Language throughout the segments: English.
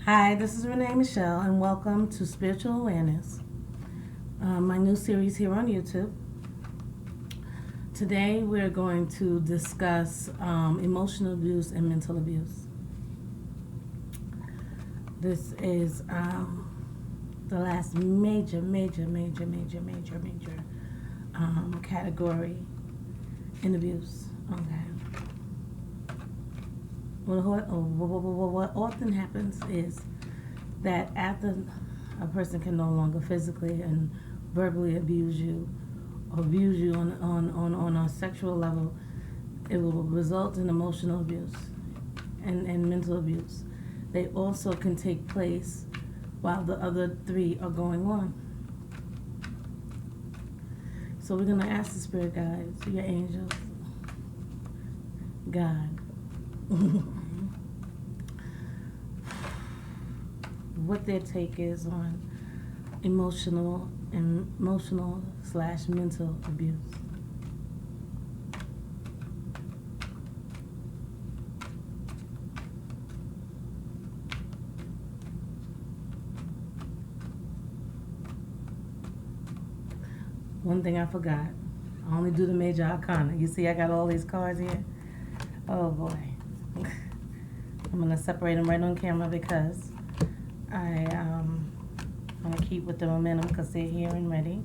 Hi, this is Renee Michelle, and welcome to Spiritual Awareness, my new series here on YouTube. Today, we're going to discuss emotional abuse and mental abuse. This is the last major category in abuse. Okay. What often happens is that after a person can no longer physically and verbally abuse you or abuse you on a sexual level, it will result in emotional abuse and mental abuse. They also can take place while the other three are going on. So we're going to ask the spirit guides, your angels, God, what their take is on emotional / mental abuse. One thing I forgot, I only do the major arcana. You see I got all these cards here? Oh boy. I'm going to separate them right on camera because I want to keep with the momentum because they're here and ready.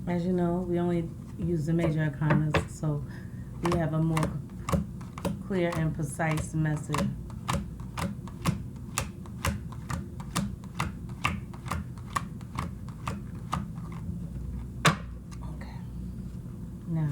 As you know, we only use the major arcanas, so we have a more clear and precise message. Okay. Now,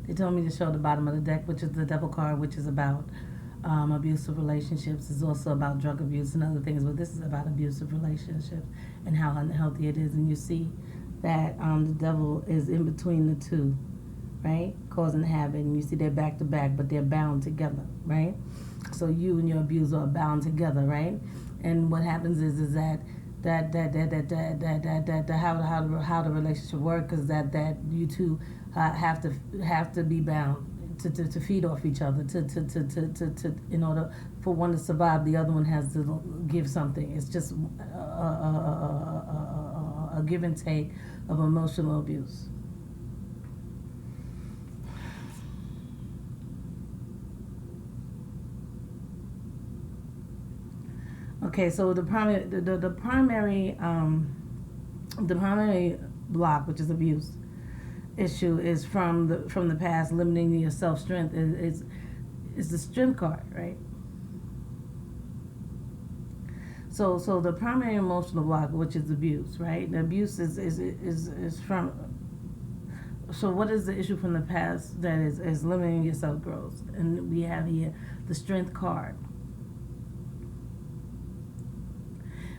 they told me to show the bottom of the deck, which is the devil card, which is about abusive relationships. It's also about drug abuse and other things, but this is about abusive relationships and how unhealthy it is. And you see that the devil is in between the two, right? Cause and habit. And you see they're back to back, but they're bound together, right? So you and your abuser are bound together, right? And what happens is that how the relationship works is that you two have to be bound to feed off each other to in order for one to survive, the other one has to give something. It's just a give and take of emotional abuse. Okay, so the primary block, which is abuse issue, is from the past, limiting your self strength. Is the strength card, right? So the primary emotional block, which is abuse, right? The abuse is from. So what is the issue from the past that is limiting your self growth? And we have here the strength card.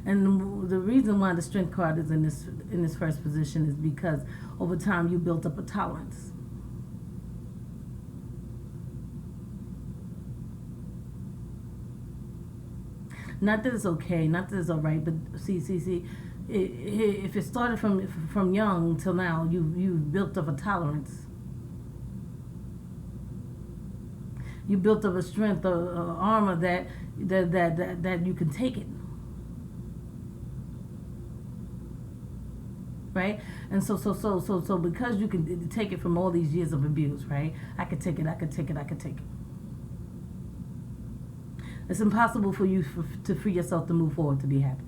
And the reason why the strength card is in this first position is because over time you built up a tolerance. Not that it's okay, not that it's all right, but see, if it started from young till now, you've built up a tolerance. You built up a strength, a armor that you can take it. Right? And so because you can take it from all these years of abuse, right? I could take it. It's impossible for you to free yourself to move forward, to be happy.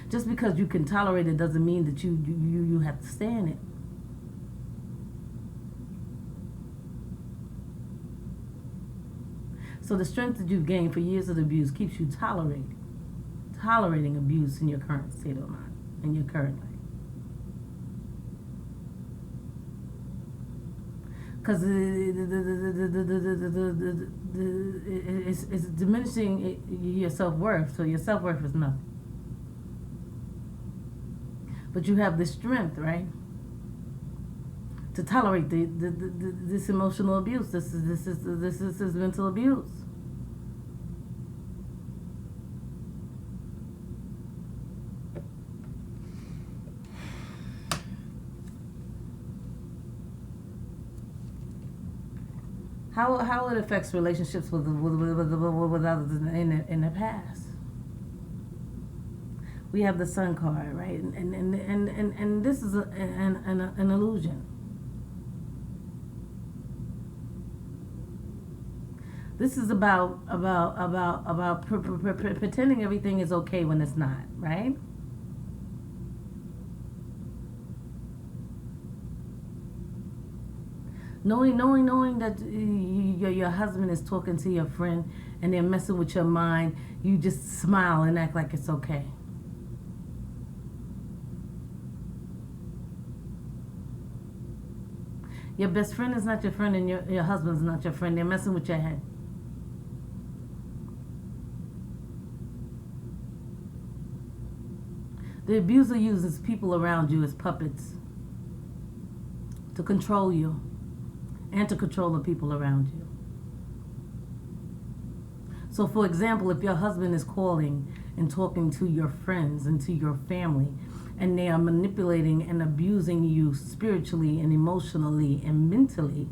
Just because you can tolerate it doesn't mean that you have to stay in it. So the strength that you've gained for years of abuse keeps you tolerating abuse in your current state of mind, in your current life. Because it's diminishing your self-worth, so your self-worth is nothing. But you have the strength, right, to tolerate this emotional abuse. This is mental abuse. How it affects relationships with others in the past. We have the Sun card, right, and this is an illusion. This is about pretending everything is okay when it's not, right? Knowing that your husband is talking to your friend and they're messing with your mind, you just smile and act like it's okay. Your best friend is not your friend and your husband's not your friend. They're messing with your head. The abuser uses people around you as puppets to control you and to control the people around you. So for example, if your husband is calling and talking to your friends and to your family, and they are manipulating and abusing you spiritually and emotionally and mentally,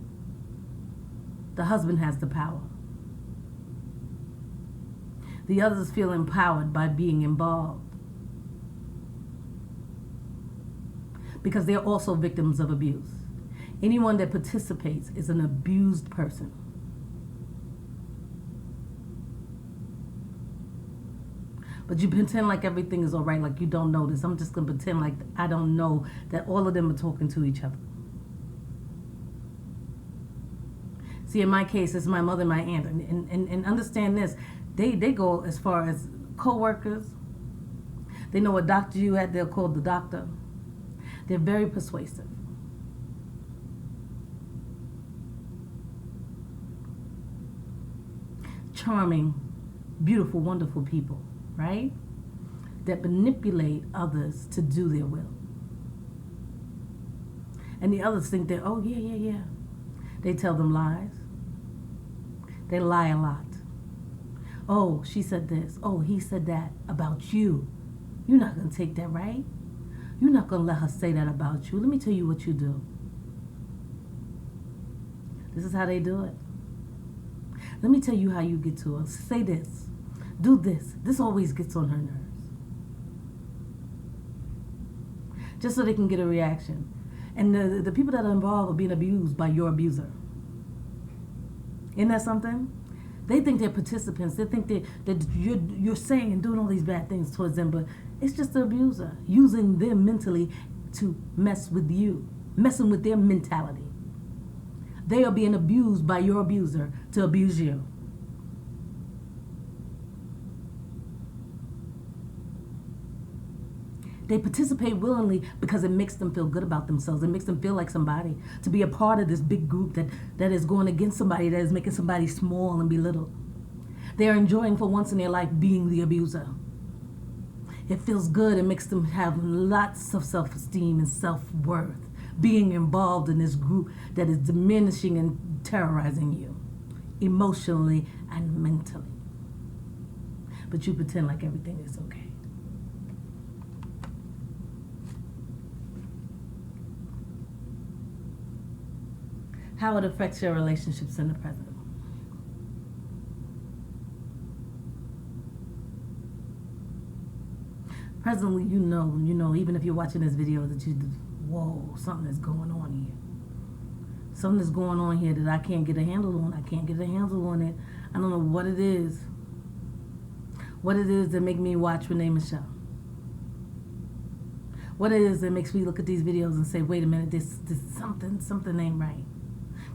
the husband has the power. The others feel empowered by being involved, because they're also victims of abuse. Anyone that participates is an abused person. But you pretend like everything is all right, like you don't notice. I'm just going to pretend like I don't know that all of them are talking to each other. See, in my case, it's my mother and my aunt. And understand this, they go as far as co-workers. They know what doctor you at, they'll call the doctor. They're very persuasive. Charming, beautiful, wonderful people, right? That manipulate others to do their will. And the others think that, oh, yeah. They tell them lies. They lie a lot. Oh, she said this. Oh, he said that about you. You're not going to take that, right? You're not going to let her say that about you. Let me tell you what you do. This is how they do it. Let me tell you how you get to her. Say this. Do this. This always gets on her nerves. Just so they can get a reaction. And the people that are involved are being abused by your abuser. Isn't that something? They think they're participants. They think that you're saying and doing all these bad things towards them, but it's just the abuser using them mentally to mess with you, messing with their mentality. They are being abused by your abuser to abuse you. They participate willingly because it makes them feel good about themselves. It makes them feel like somebody, to be a part of this big group that is going against somebody, that is making somebody small and belittled. They are enjoying for once in their life being the abuser. It feels good. It makes them have lots of self-esteem and self-worth, being involved in this group that is diminishing and terrorizing you, emotionally and mentally. But you pretend like everything is okay. How it affects your relationships in the present. Presently, you know, even if you're watching this video, that whoa, something is going on here. Something is going on here that I can't get a handle on. I can't get a handle on it. I don't know what it is. What it is that make me watch Renee Michelle. What it is that makes me look at these videos and say, wait a minute, this something ain't right.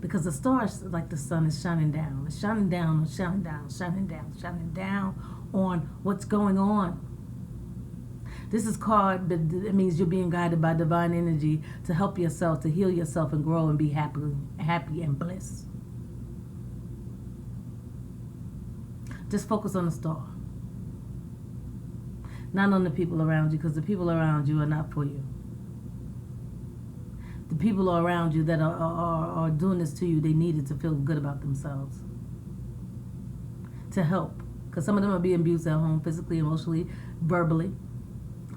Because the stars, like the sun, is shining down. It's shining down, shining down, shining down, shining down on what's going on. This is called, but it means you're being guided by divine energy to help yourself, to heal yourself and grow and be happy and bliss. Just focus on the star. Not on the people around you, because the people around you are not for you. The people around you that are doing this to you, they need it to feel good about themselves. To help. Because some of them are being abused at home, physically, emotionally, verbally.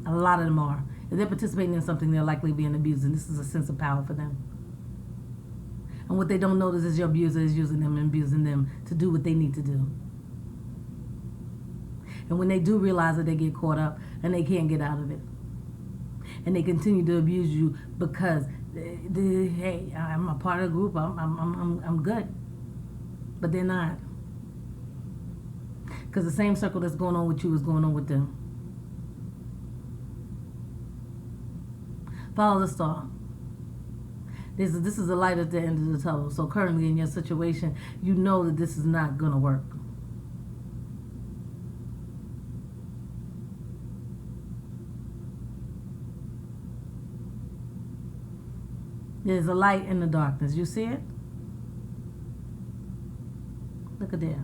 A lot of them are. If they're participating in something, they're likely being abused, and this is a sense of power for them. And what they don't notice is your abuser is using them and abusing them to do what they need to do. And when they do realize it, they get caught up and they can't get out of it. And they continue to abuse you because, hey, I'm a part of the group, I'm good. But they're not. Because the same circle that's going on with you is going on with them. Follow the star. This is a light at the end of the tunnel. So currently in your situation, you know that this is not going to work. There's a light in the darkness. You see it? Look at there.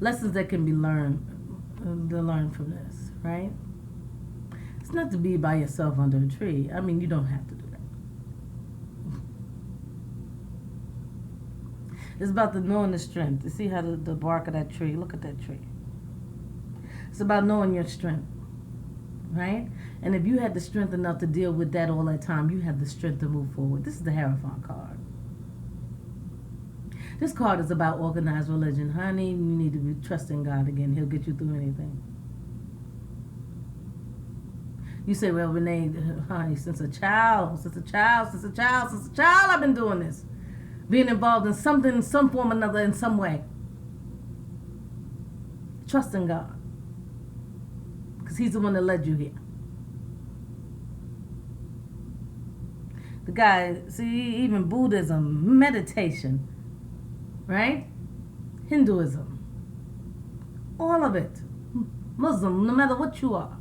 Lessons that can be learned from this, right? It's not to be by yourself under a tree. I mean, you don't have to do that. It's about the knowing the strength. You see how the bark of that tree, look at that tree. It's about knowing your strength, right? And if you had the strength enough to deal with that all that time, you have the strength to move forward. This is the Hierophant card. This card is about organized religion. Honey, you need to be trusting God again. He'll get you through anything. You say, well, Renee, honey, since a child, I've been doing this. Being involved in something, some form or another, in some way. Trust in God. Because He's the one that led you here. The guy, see, even Buddhism, meditation, right? Hinduism, all of it. Muslim, no matter what you are,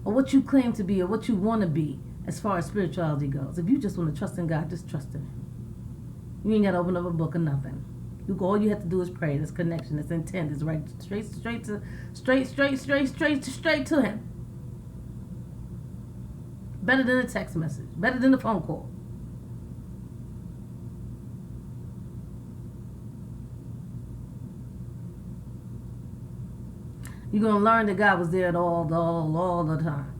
or what you claim to be, or what you want to be, as far as spirituality goes. If you just want to trust in God, just trust in Him. You ain't got to open up a book or nothing. All you have to do is pray. This connection, this intent is right straight to Him. Better than a text message. Better than a phone call. You're going to learn that God was there all the time.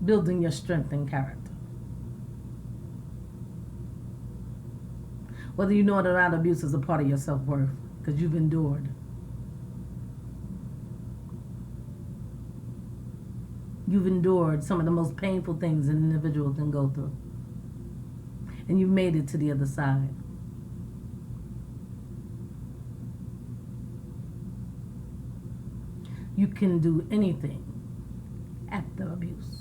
building your strength and character. Whether you know it or not, abuse is a part of your self-worth because you've endured. You've endured some of the most painful things an individual can go through. And you've made it to the other side. You can do anything after abuse.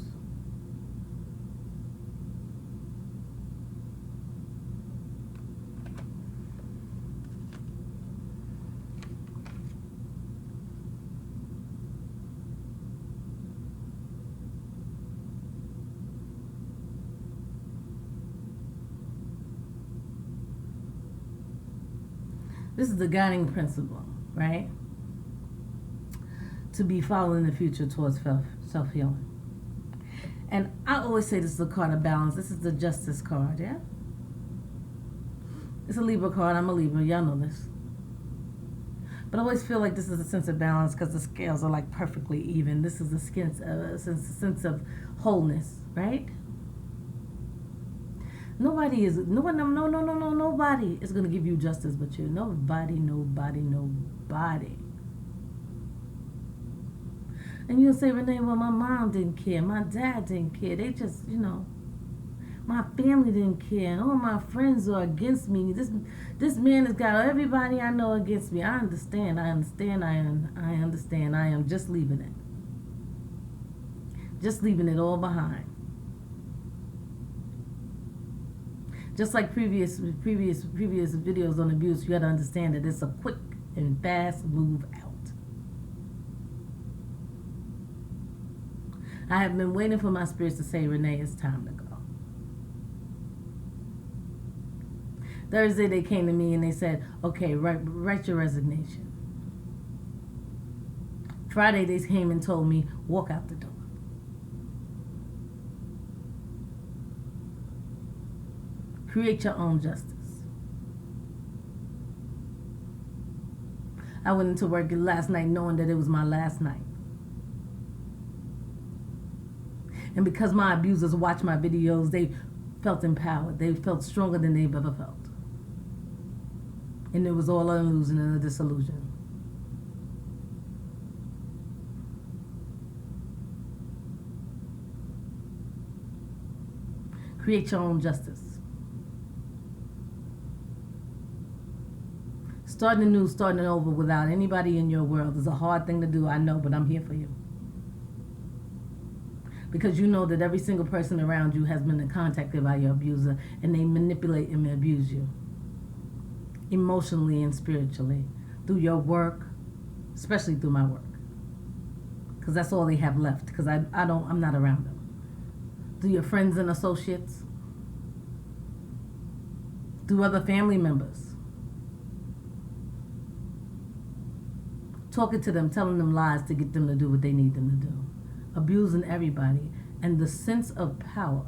This is the guiding principle, right? To be following the future towards self-healing. And I always say this is a card of balance. This is the Justice card, yeah? It's a Libra card. I'm a Libra. Y'all know this. But I always feel like this is a sense of balance because the scales are like perfectly even. This is a sense of wholeness, right? Nobody is going to give you justice but you. Nobody. And you'll say, Renee, well, my mom didn't care. My dad didn't care. They just, my family didn't care. And all my friends are against me. This man has got everybody I know against me. I understand. I am just leaving it. Just leaving it all behind. Just like previous videos on abuse, you got to understand that it's a quick and fast move out. I have been waiting for my spirits to say, Renee, it's time to go. Thursday they came to me and they said, okay, write your resignation. Friday they came and told me, walk out the door. Create your own justice. I went into work last night knowing that it was my last night. And because my abusers watch my videos, they felt empowered. They felt stronger than they've ever felt. And it was all an illusion and a disillusion. Create your own justice. Starting anew, starting over without anybody in your world is a hard thing to do, I know, but I'm here for you. Because you know that every single person around you has been contacted by your abuser and they manipulate and abuse you. Emotionally and spiritually. Through your work, especially through my work. Because that's all they have left. Because I'm not around them. Through your friends and associates. Through other family members. Talking to them, telling them lies to get them to do what they need them to do. Abusing everybody. And the sense of power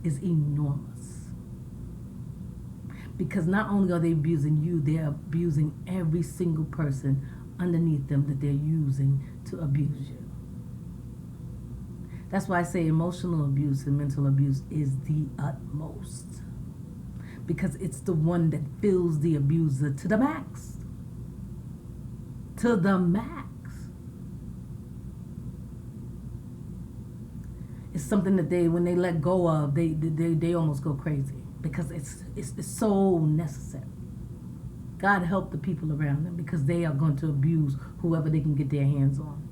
is enormous. Because not only are they abusing you, they're abusing every single person underneath them that they're using to abuse you. That's why I say emotional abuse and mental abuse is the utmost. Because it's the one that fills the abuser to the max. To the max. It's something that when they let go of, they almost go crazy. Because it's so necessary. God help the people around them because they are going to abuse whoever they can get their hands on.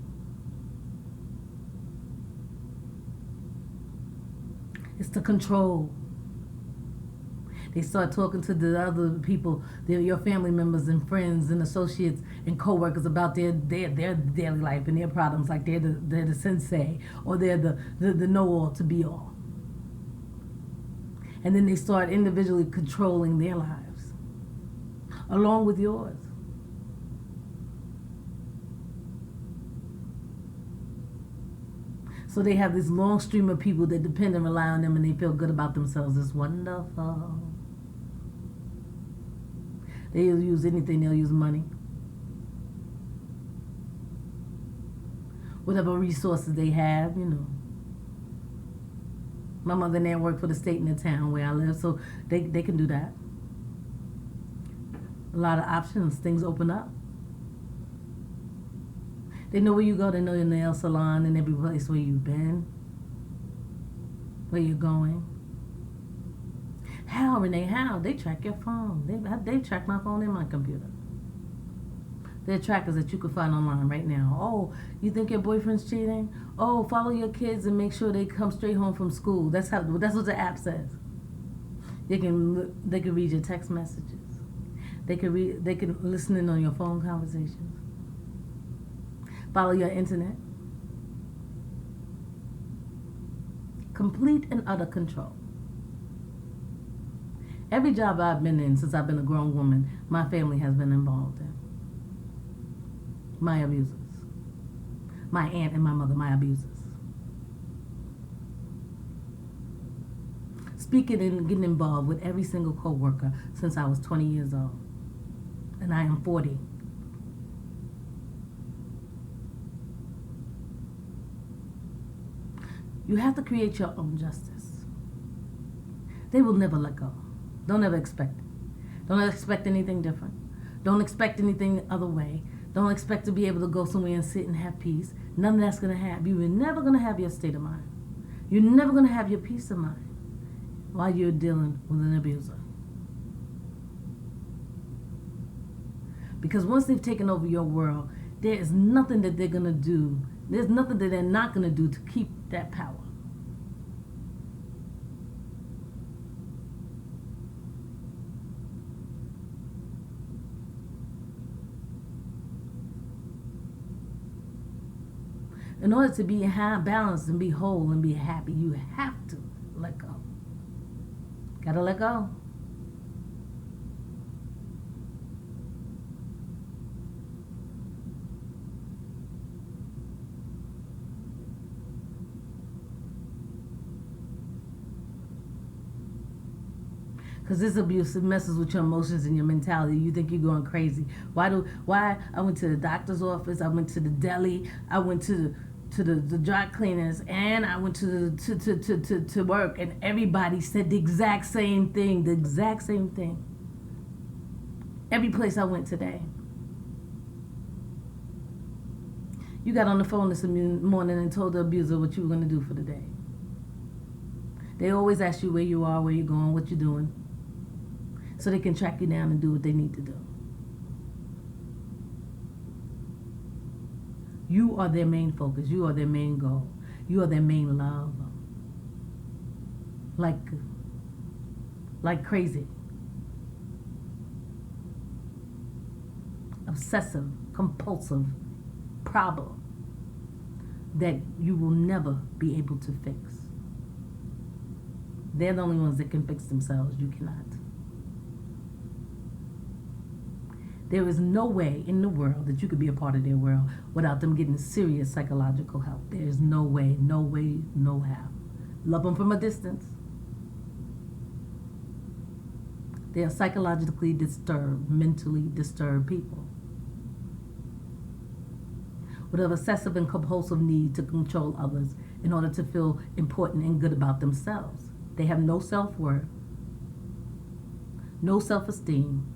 It's the control. They start talking to the other people, your family members and friends and associates and co-workers about their daily life and their problems, like they're the sensei or they're the know-all to be all. And then they start individually controlling their lives, along with yours. So they have this long stream of people that depend and rely on them and they feel good about themselves. It's wonderful. They'll use anything. They'll use money. Whatever resources they have, My mother and dad work for the state and the town where I live, so they can do that. A lot of options, things open up. They know where you go, they know your nail salon and every place where you've been, where you're going. How, Renee, how? They track your phone. They track my phone and my computer. They're trackers that you can find online right now. Oh, you think your boyfriend's cheating? Oh, follow your kids and make sure they come straight home from school. That's what the app says. They can read your text messages. They can listen in on your phone conversations. Follow your internet. Complete and utter control. Every job I've been in since I've been a grown woman, my family has been involved in. My abusers. My aunt and my mother, my abusers. Speaking and getting involved with every single co-worker since I was 20 years old. And I am 40. You have to create your own justice. They will never let go. Don't ever expect it. Don't ever expect anything different. Don't expect anything other way. Don't expect to be able to go somewhere and sit and have peace. None of that's going to happen. You're never going to have your state of mind. You're never going to have your peace of mind while you're dealing with an abuser. Because once they've taken over your world, there is nothing that they're going to do. There's nothing that they're not going to do to keep that power. In order to be balanced and be whole and be happy, you have to let go. Gotta let go. Because this abuse, it messes with your emotions and your mentality. You think you're going crazy. Why I went to the doctor's office, I went to the deli, I went to the dry cleaners, and I went to work, and everybody said the exact same thing. Every place I went today. You got on the phone this morning and told the abuser what you were going to do for the day. They always ask you where you are, where you're going, what you're doing, so they can track you down and do what they need to do. You are their main focus. You are their main goal. You are their main love. Like crazy. Obsessive, compulsive problem that you will never be able to fix. They're the only ones that can fix themselves. You cannot. There is no way in the world that you could be a part of their world without them getting serious psychological help. There is no way, no how. Love them from a distance. They are psychologically disturbed, mentally disturbed people with an obsessive and compulsive need to control others in order to feel important and good about themselves. They have no self-worth, no self-esteem,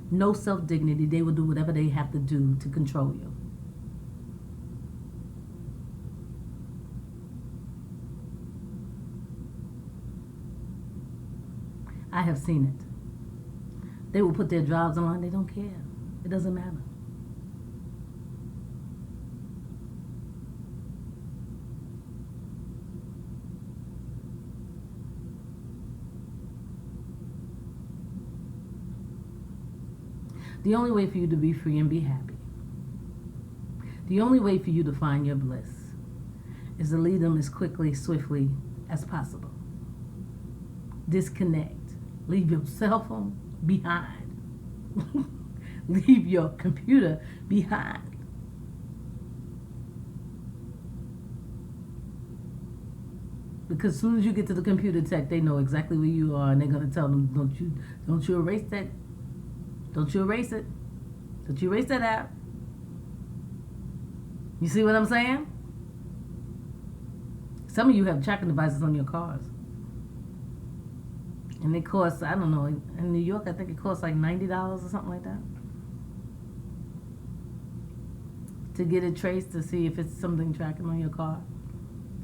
no self-dignity. They will do whatever they have to do to control you. I have seen it. They will put their jobs on. They don't care. It doesn't matter. The only way for you to be free and be happy, the only way for you to find your bliss is to leave them as quickly, swiftly as possible. Disconnect. Leave your cell phone behind. Leave your computer behind. Because as soon as you get to the computer tech, they know exactly where you are, and they're going to tell them, don't you erase that. Don't you erase it. Don't you erase that app. You see what I'm saying? Some of you have tracking devices on your cars. And it costs, I don't know, in New York, I think it costs like $90 or something like that. To get it traced to see if it's something tracking on your car.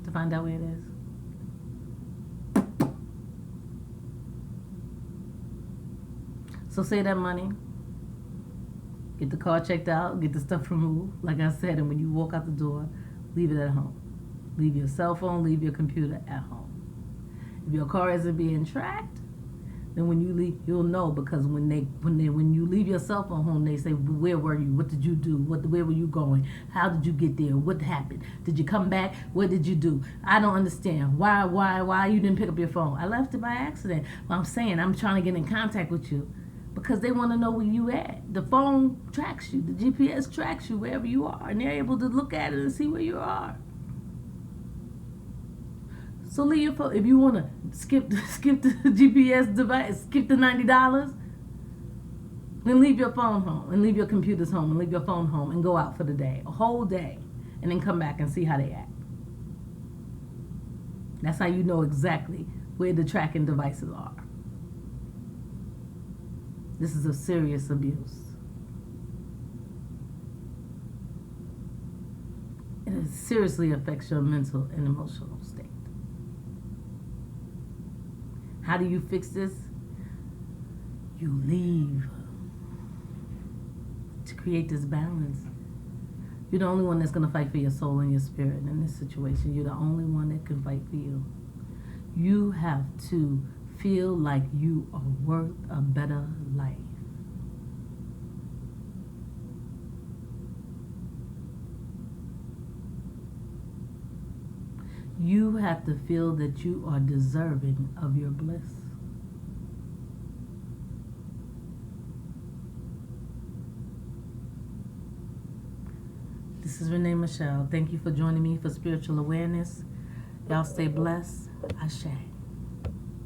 To find out where it is. So save that money. Get the car checked out, get the stuff removed, like I said, and when you walk out the door, leave it at home. Leave your cell phone, leave your computer at home. If your car isn't being tracked, then when you leave, you'll know, because when you leave your cell phone home, they say, where were you? What did you do? Where were you going? How did you get there? What happened? Did you come back? What did you do? I don't understand. Why you didn't pick up your phone? I left it by accident. Well, I'm saying I'm trying to get in contact with you. Because they want to know where you at. The phone tracks you. The GPS tracks you wherever you are. And they're able to look at it and see where you are. So leave your phone. If you want to skip the GPS device, skip the $90, then leave your phone home. And leave your computers home. And leave your phone home. And go out for the day. A whole day. And then come back and see how they act. That's how you know exactly where the tracking devices are. This is a serious abuse. And it seriously affects your mental and emotional state. How do you fix this? You leave to create this balance. You're the only one that's going to fight for your soul and your spirit in this situation. You're the only one that can fight for you. You have to feel like you are worth a better life. You have to feel that you are deserving of your bliss. This is Renee Michelle. Thank you for joining me for Spiritual Awareness. Y'all stay blessed. Ashe.